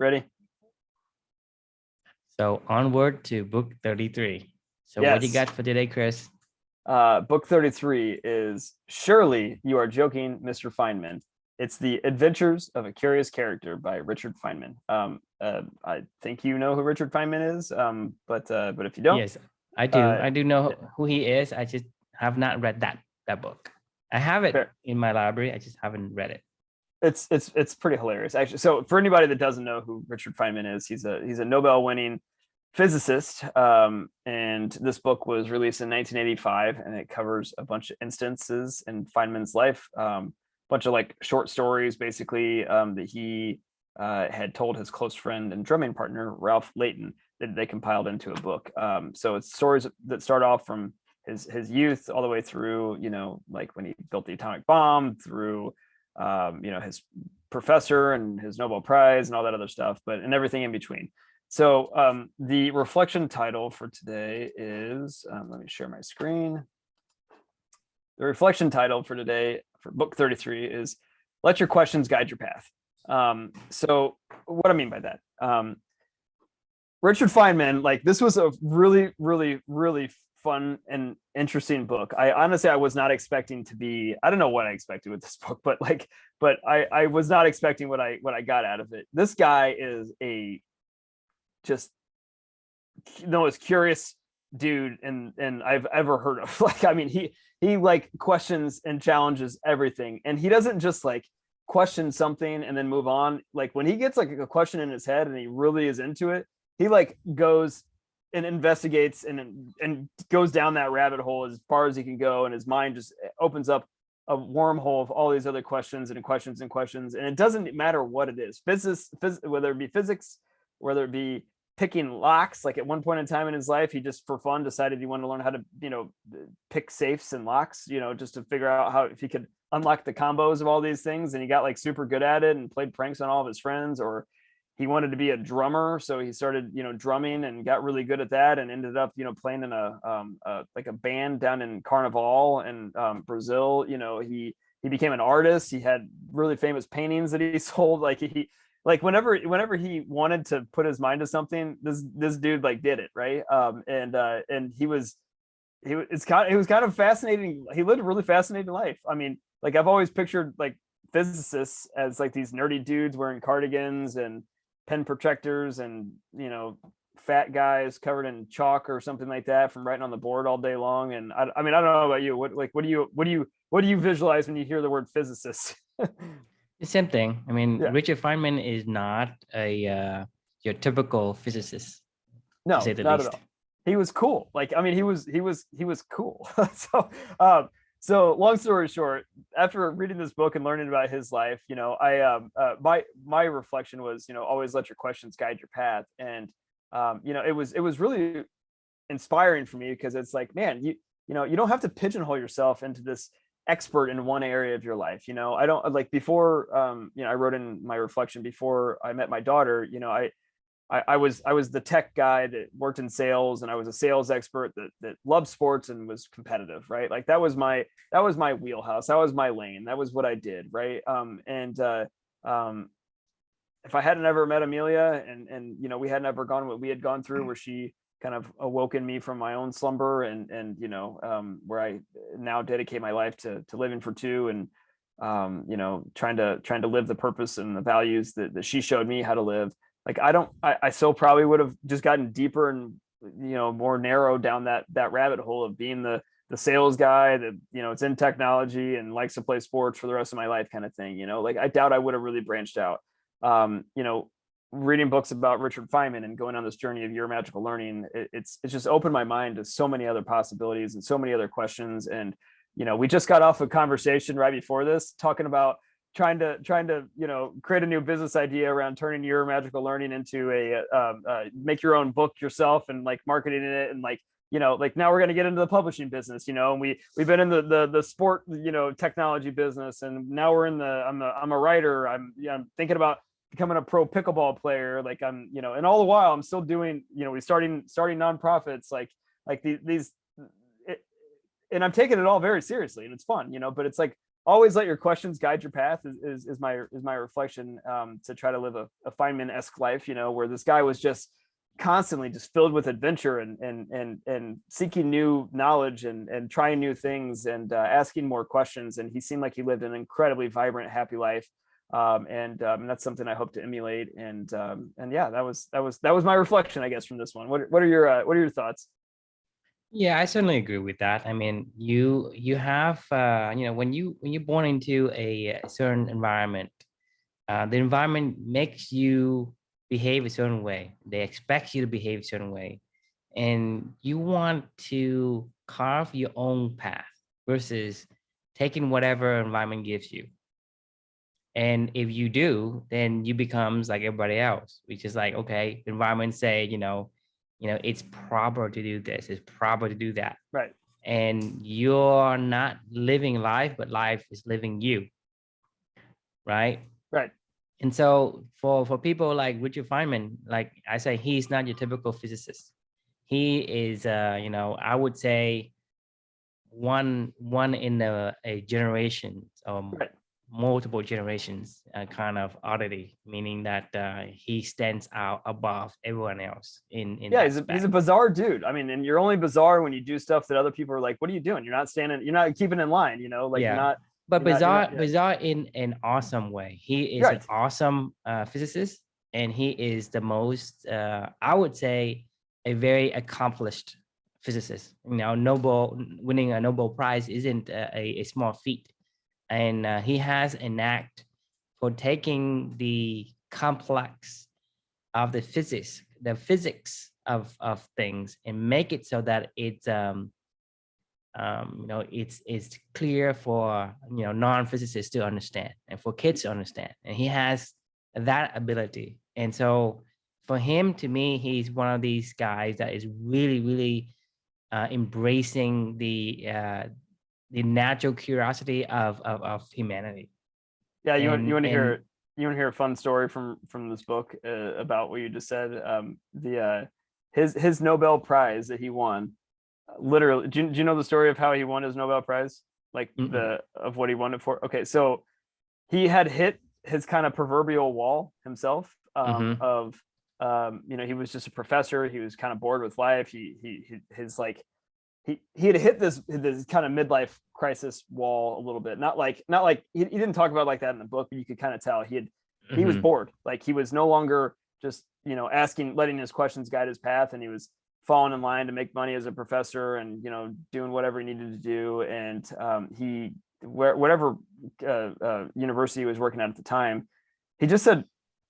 Ready? So onward to book 33. So what do you Yes. got for today, Chris? Book 33 is Surely You Are Joking, Mr. Feynman. It's The Adventures of a Curious Character by Richard Feynman. I think you know who Richard Feynman is, but if you don't, Yes, I do. uh, I do know who he is. I just have not read that book. I have it fair. in my library. I just haven't read it. It's pretty hilarious, actually. So for anybody that doesn't know who Richard Feynman is, he's a Nobel-winning physicist, and this book was released in 1985, and it covers a bunch of instances in Feynman's life, bunch of like short stories, basically, that he had told his close friend and drumming partner Ralph Layton, that they compiled into a book. So it's stories that start off from his youth all the way through, like when he built the atomic bomb, through his professor and his Nobel Prize and all that other stuff, and everything in between. So the reflection title for today is, let me share my screen. The reflection title for today for book 33 is Let Your Questions Guide Your Path. So what I mean by that, Richard Feynman, like, this was a really, really, really fun and interesting book. I was not expecting to be, I don't know what I expected with this book, but I was not expecting what I got out of it. This guy is just the most curious dude and I've ever heard of. Like, I mean, he like questions and challenges everything, and he doesn't just like question something and then move on. Like, when he gets like a question in his head and he really is into it, he like goes and investigates and goes down that rabbit hole as far as he can go, and his mind just opens up a wormhole of all these other questions and questions and questions. And it doesn't matter what it is, whether it be physics, whether it be picking locks. Like, at one point in time in his life, he just for fun decided he wanted to learn how to pick safes and locks, just to figure out how, if he could unlock the combos of all these things, and he got like super good at it and played pranks on all of his friends. Or he wanted to be a drummer, so he started drumming and got really good at that, and ended up playing in a band down in Carnival in Brazil. He became an artist. He had really famous paintings that he sold. Like whenever he wanted to put his mind to something, this dude like did it, right? And it was kind of fascinating. He lived a really fascinating life. I mean, like, I've always pictured like physicists as like these nerdy dudes wearing cardigans and pen protectors and fat guys covered in chalk or something like that from writing on the board all day long. And I mean, I don't know about you. What do you visualize when you hear the word physicist? The same thing. I mean, Yeah. Richard Feynman is not a your typical physicist, No, to say the not least. at all. He was cool. Like, I mean, he was cool. So long story short, after reading this book and learning about his life, my reflection was, always let your questions guide your path. And it was really inspiring for me, because it's like, man, you don't have to pigeonhole yourself into this expert in one area of your life. I don't, like, before I wrote in my reflection, before I met my daughter, I was the tech guy that worked in sales, and I was a sales expert that loved sports and was competitive, right? Like, that was my wheelhouse. That was my lane. That was what I did, right? If I hadn't ever met Amelia, and we hadn't ever gone what we had gone through, where she kind of awoken me from my own slumber, and where I now dedicate my life to living for two, and trying to live the purpose and the values that she showed me how to live. Like, I so probably would have just gotten deeper and more narrow down that rabbit hole of being the sales guy that it's in technology and likes to play sports for the rest of my life, kind of thing. Like, I doubt I would have really branched out. Reading books about Richard Feynman and going on this journey of your magical learning, it's just opened my mind to so many other possibilities and so many other questions. And we just got off a conversation right before this talking about trying to create a new business idea around turning your magical learning into a make your own book yourself, and like marketing it, and like now we're going to get into the publishing business, and we've been in the sport technology business, and now we're in I'm a writer. I'm thinking about becoming a pro pickleball player. Like, I'm and all the while I'm still doing we starting nonprofits, like these and I'm taking it all very seriously, and it's fun, but it's like always let your questions guide your path is my reflection, to try to live a Feynman-esque life, where this guy was just constantly just filled with adventure and seeking new knowledge and trying new things and asking more questions. And he seemed like he lived an incredibly vibrant, happy life. And that's something I hope to emulate. And yeah, that was my reflection, I guess, from this one. What are your thoughts? Yeah, I certainly agree with that. I mean, you have when you're born into a certain environment, the environment makes you behave a certain way. They expect you to behave a certain way, and you want to carve your own path versus taking whatever environment gives you. And if you do, then you becomes like everybody else, which is like, okay, the environment say, it's proper to do this, it's proper to do that. Right. And you're not living life, but life is living you. Right. Right. And so for people like Richard Feynman, like I say, he's not your typical physicist. He is, I would say one in a generation, Right. multiple generations, kind of oddity, meaning that he stands out above everyone else in Yeah, that he's a spec. bizarre dude. I mean, and you're only bizarre when you do stuff that other people are like, "What are you doing? You're not keeping in line." Like Yeah, but you're not. bizarre, Yeah, bizarre in an awesome way. He is an right, awesome physicist, and he is the most, I would say, a very accomplished physicist. Nobel winning a Nobel Prize isn't a small feat, and he has an act for taking the complex of the physics of things, and make it so that it's clear for non-physicists to understand and for kids to understand, and he has that ability. And so for him, to me, he's one of these guys that is really, really embracing the natural curiosity of humanity. yeah. And You want to hear a fun story from this book, about what you just said? The his Nobel Prize that he won. Literally, do you know the story of how he won his Nobel Prize? Like mm-mm, the of what he won it for? Okay, so he had hit his kind of proverbial wall himself, mm-hmm, of he was just a professor. He was kind of bored with life. His like he had hit this kind of midlife crisis wall a little bit. Not like he didn't talk about like that in the book, but you could kind of tell he was mm-hmm, bored. Like he was no longer just asking, letting his questions guide his path, and he was falling in line to make money as a professor and doing whatever he needed to do. And he whatever university he was working at the time, he just said,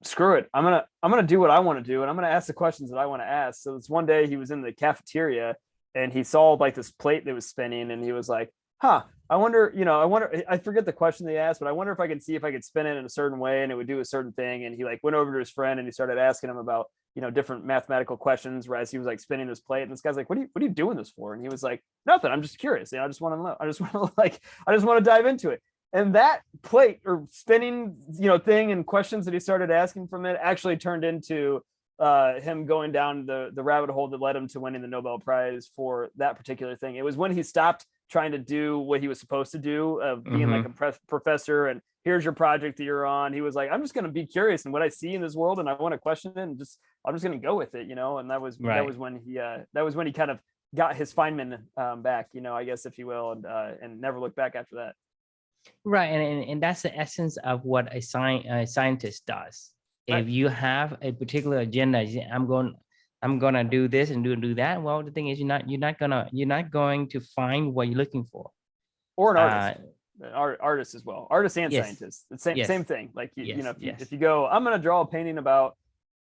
screw it, I'm gonna do what I want to do, and I'm gonna ask the questions that I want to ask. So this one day he was in the cafeteria and he saw like this plate that was spinning, and he was like, huh, I forget the question they asked, but I wonder if I can see if I could spin it in a certain way and it would do a certain thing. And he like went over to his friend and he started asking him about different mathematical questions, whereas he was like spinning this plate. And this guy's like, what are you doing this for? And he was like, nothing, I'm just curious. I just want to know. I just want to dive into it. And that plate or spinning thing and questions that he started asking from it actually turned into him going down the rabbit hole that led him to winning the Nobel Prize for that particular thing. It was when he stopped trying to do what he was supposed to do, of being like mm-hmm. a professor and here's your project that you're on. He was like, I'm just going to be curious and what I see in this world, and I want to question it, and I'm just going to go with it, And Right. that was when he kind of got his Feynman back, I guess, if you will, and never looked back after that. Right, and that's the essence of what a scientist does. Right. If you have a particular agenda, I'm gonna do this and do that. Well, the thing is, you're not going to find what you're looking for. Or an Uh, artist. Artists as well, artists and yes, scientists, the same yes, thing. Like yes, if yes. you go, I'm going to draw a painting about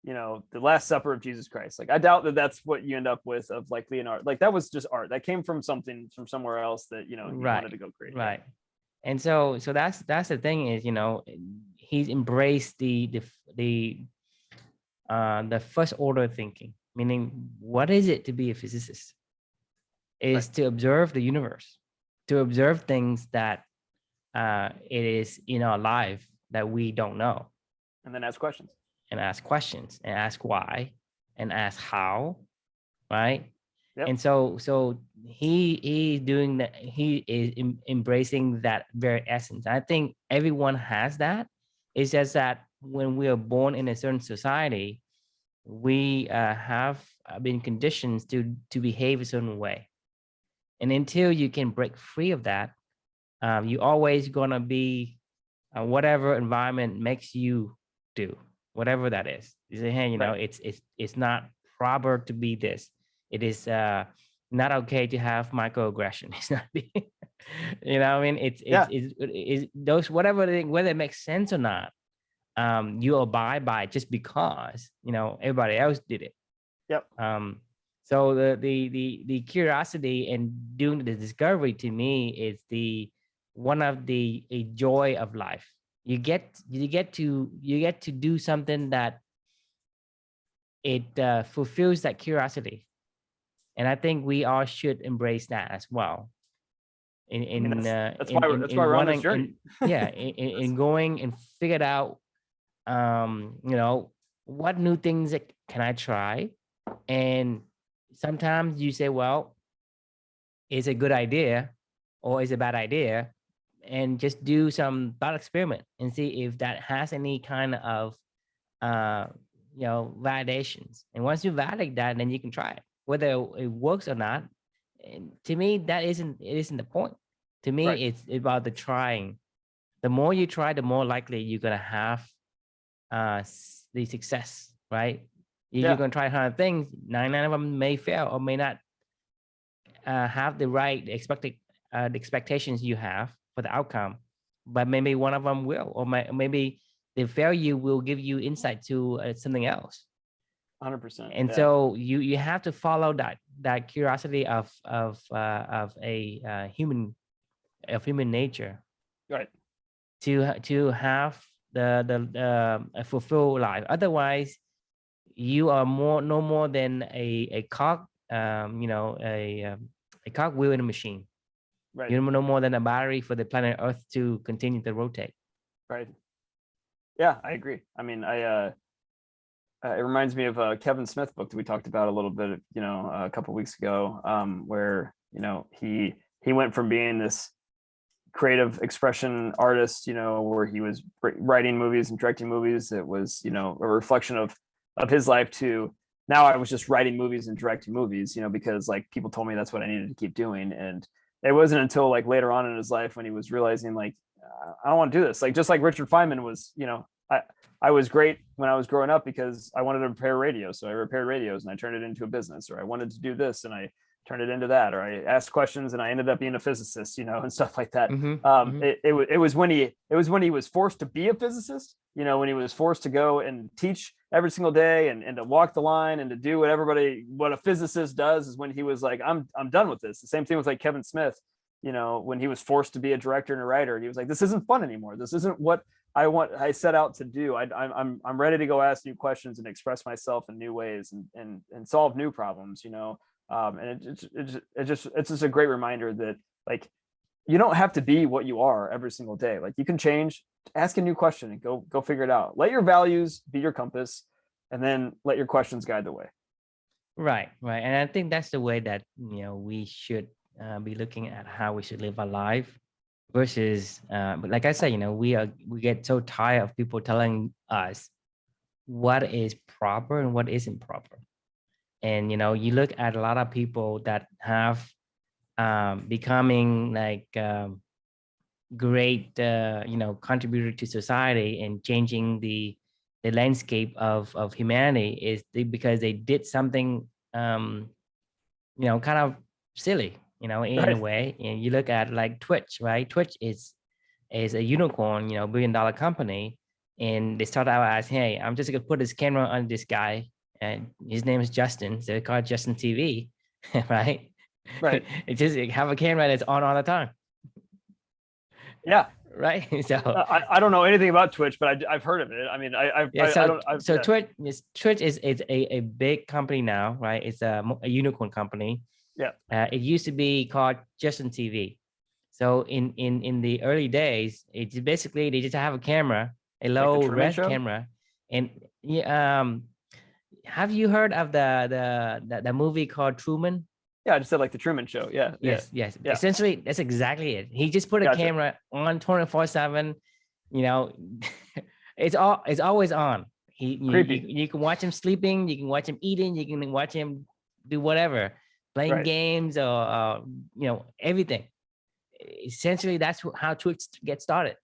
the Last Supper of Jesus Christ, like I doubt that that's what you end up with of like Leonardo. Like that was just art that came from something from somewhere else that he wanted Right, to go create. Yeah. right. And so that's the thing is, he's embraced the first order thinking, meaning what is it to be a physicist? Right. Is to observe the universe, to observe things that it is alive that we don't know, And then ask questions. and ask questions and ask why and ask how, right? Yep. And so he's doing that. He is embracing that very essence. I think everyone has that. It's just that when we are born in a certain society, we have been conditioned to behave a certain way, and until you can break free of that, you always gonna be whatever environment makes you do, whatever that is. You say, hey, Right. it's not proper to be this. It is not okay to have microaggression. It's not, you know, what I mean, Yeah. it's those whatever thing, whether it makes sense or not. You abide by it just because everybody else did it. Yep. So the curiosity and doing the discovery to me is the one of the a joy of life. You get to do something that it fulfills that curiosity, and I think we all should embrace that as well. In I mean, in uh, that's in why in, that's why in we're on this wanting journey. in yeah in going and figured out what new things that can I try. And sometimes you say, well, it's a good idea or it's a bad idea, and just do some thought experiment and see if that has any kind of uh validations. And once you validate that, then you can try it whether it works or not. And to me, it isn't the point. To Right. me, it's about the trying. The more you try, the more likely you're gonna have the success, right? You're Yeah. gonna try 100 things, 99 of them may fail or may not have the right the expectations you have for the outcome, but maybe one of them will, or maybe the failure will give you insight to something else. 100%. And Yeah. so you have to follow that curiosity of a human nature Right. to have a fulfilled life. Otherwise, you are no more than a cog, a cog wheel in a machine. Right. You're no more than a battery for the planet Earth to continue to rotate. Right. Yeah, I agree. I mean, it reminds me of a Kevin Smith book that we talked about a little bit, a couple weeks ago, where he went from being this creative expression artist, where he was writing movies and directing movies. It was, a reflection of his life, to now I was just writing movies and directing movies, because like people told me that's what I needed to keep doing. And it wasn't until like later on in his life when he was realizing like, I don't want to do this. Like, just like Richard Feynman was, I was great when I was growing up because I wanted to repair radios. So I repaired radios and I turned it into a business, or I wanted to do this and I turned it into that, or I asked questions and I ended up being a physicist, and stuff like that. Mm-hmm, mm-hmm. It was when he was forced to be a physicist, when he was forced to go and teach every single day and to walk the line and to do what a physicist does, is when he was like, I'm done with this. The same thing with like Kevin Smith, when he was forced to be a director and a writer, and he was like, this isn't fun anymore. This isn't what I set out to do. I'm ready to go ask new questions and express myself in new ways and solve new problems, and it's just a great reminder that like you don't have to be what you are every single day. Like you can change, ask a new question and go figure it out. Let your values be your compass, and then let your questions guide the way. Right, right. And I think that's the way that we should be looking at how we should live our life versus but like I said, we get so tired of people telling us what is proper and what isn't proper. And you look at a lot of people that have becoming like great contributor to society and changing the landscape of humanity is because they did something kind of silly, in a Right. way. And you look at like Twitch, right? Twitch is a unicorn, $1 billion company. And they start out as, hey, I'm just gonna put this camera on this guy, and his name is Justin. So they call it Justin TV, right? Right. It just have a camera that's on all the time, Yeah. right? So I don't know anything about Twitch, but I've heard of it. I mean, yeah, I so don't. I've, so yeah. Twitch is a big company now, right? It's a unicorn company. Yeah. It used to be called Justin TV. So in the early days, it's basically they just have a camera, a Like the low Truman res Show. camera. And yeah, have you heard of the movie called Truman? Yeah, I just said like the Truman Show. Yeah. Yes. Essentially, that's exactly it. He just put a Gotcha. camera on 24/7. You know, it's always on. Creepy. You can watch him sleeping, you can watch him eating, you can watch him do whatever, playing Right. games or everything. Essentially, that's how Twitch gets started.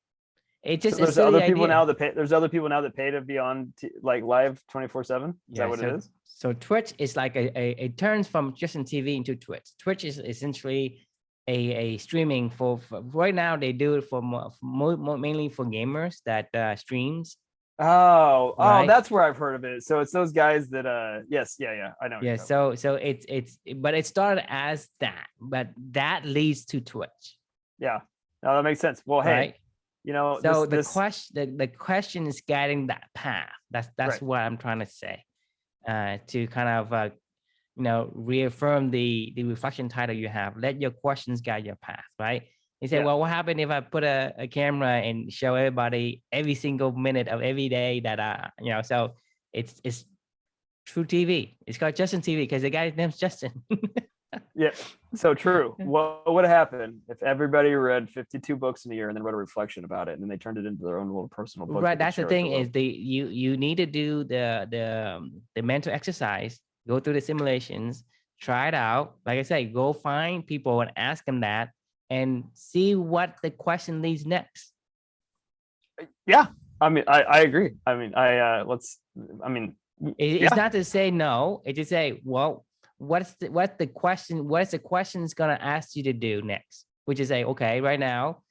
It just So a there's silly other people idea. now that pay. There's other people now that pay to be on like live 24/7. Is Yeah, that what it is? So Twitch is like it turns from just on TV into Twitch. Twitch is essentially a streaming for right now. They do it for mainly for gamers that streams. Oh, Right. that's where I've heard of it. So it's those guys that yes, yeah, I know. Yeah, so it's but it started as that, but that leads to Twitch. Yeah, no, that makes sense. Well, hey, right? So the question is getting that path. That's Right. what I'm trying to say. To kind of reaffirm the reflection title you have. Let your questions guide your path, right? You say, Yeah. well, what happened if I put a camera and show everybody every single minute of every day that so it's True TV. It's called Justin TV because the guy's name's Justin. Yeah, so true. What would happen if everybody read 52 books in a year and then wrote a reflection about it, and then they turned it into their own little personal book? Right. That's the thing is you need to do the mental exercise, go through the simulations, try it out. Like I say, go find people and ask them that and see what the question leads next. Yeah, I mean, I agree. I mean, It's not to say no. It's to say, well, what's the question's gonna ask you to do next? Which is say, okay, right now,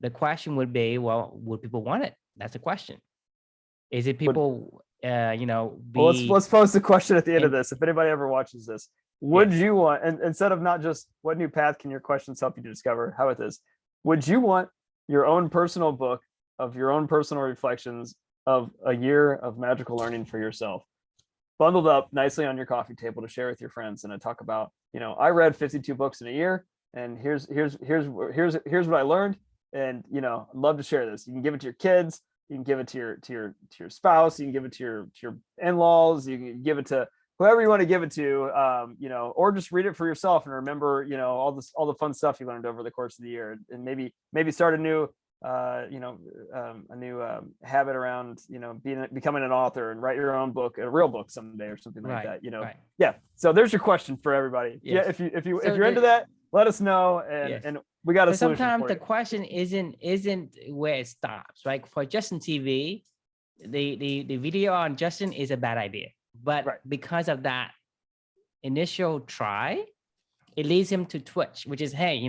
the question would be, well, would people want it? That's the question. Is it people, well, let's pose the question at the end of this. If anybody ever watches this, would you want, and instead of not just what new path can your questions help you to discover, how about this? Would you want your own personal book of your own personal reflections of a year of magical learning for yourself, bundled up nicely on your coffee table to share with your friends, and to talk about, I read 52 books in a year, and here's what I learned, and I'd love to share this. You can give it to your kids, you can give it to your spouse, you can give it to your in-laws, you can give it to whoever you want to give it to, or just read it for yourself and remember, all the fun stuff you learned over the course of the year, and maybe start a new habit around becoming an author and write your own book, a real book someday or something like that. Right. Yeah, so there's your question for everybody. Yes. Yeah, if you're into that, let us know, and we got a solution. Sometimes the question isn't where it stops, right? For Justin TV, the video on Justin is a bad idea, but because of that initial try, it leads him to Twitch, which is, hey,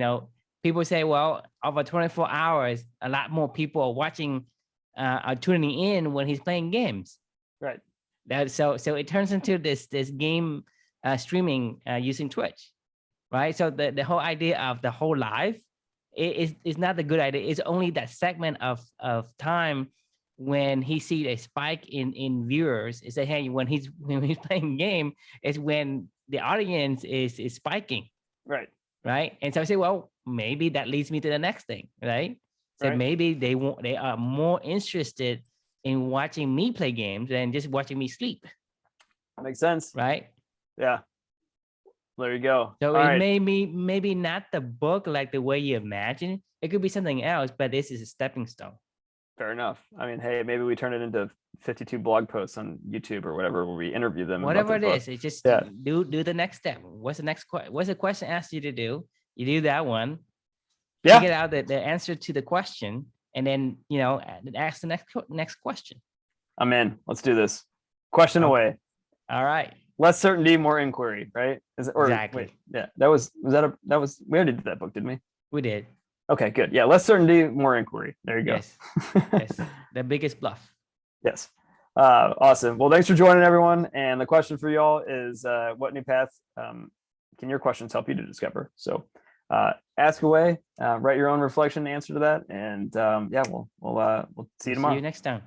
people say, well, over 24 hours, a lot more people are watching, are tuning in when he's playing games. Right. So it turns into this game streaming using Twitch, right? So the whole idea of the whole live is not the good idea. It's only that segment of time when he sees a spike in viewers. Is that, hey, when he's playing game, is when the audience is spiking. Right. And so I say, well, maybe that leads me to the next thing, right? So maybe they are more interested in watching me play games than just watching me sleep. Makes sense. Right? Yeah. There you go. So it may be maybe not the book like the way you imagine. It could be something else, but this is a stepping stone. Fair enough. I mean, hey, maybe we turn it into 52 blog posts on YouTube or whatever, where we interview them. Whatever it is, it's just do the next step. What's the question asked you to do? You do that one. Yeah. Figure out the answer to the question, and then ask the next question. I'm in. Let's do this. Question away. All right. Less certainty, more inquiry. Right? Exactly. Wait, yeah. That was we already did that book, didn't we? We did. Okay, good. Yeah, less certainty, more inquiry. There you go. Yes. The biggest bluff. Yes. Awesome. Well, thanks for joining, everyone. And the question for y'all is, what new path can your questions help you to discover? So ask away, write your own reflection answer to that. And we'll see you tomorrow. See you next time.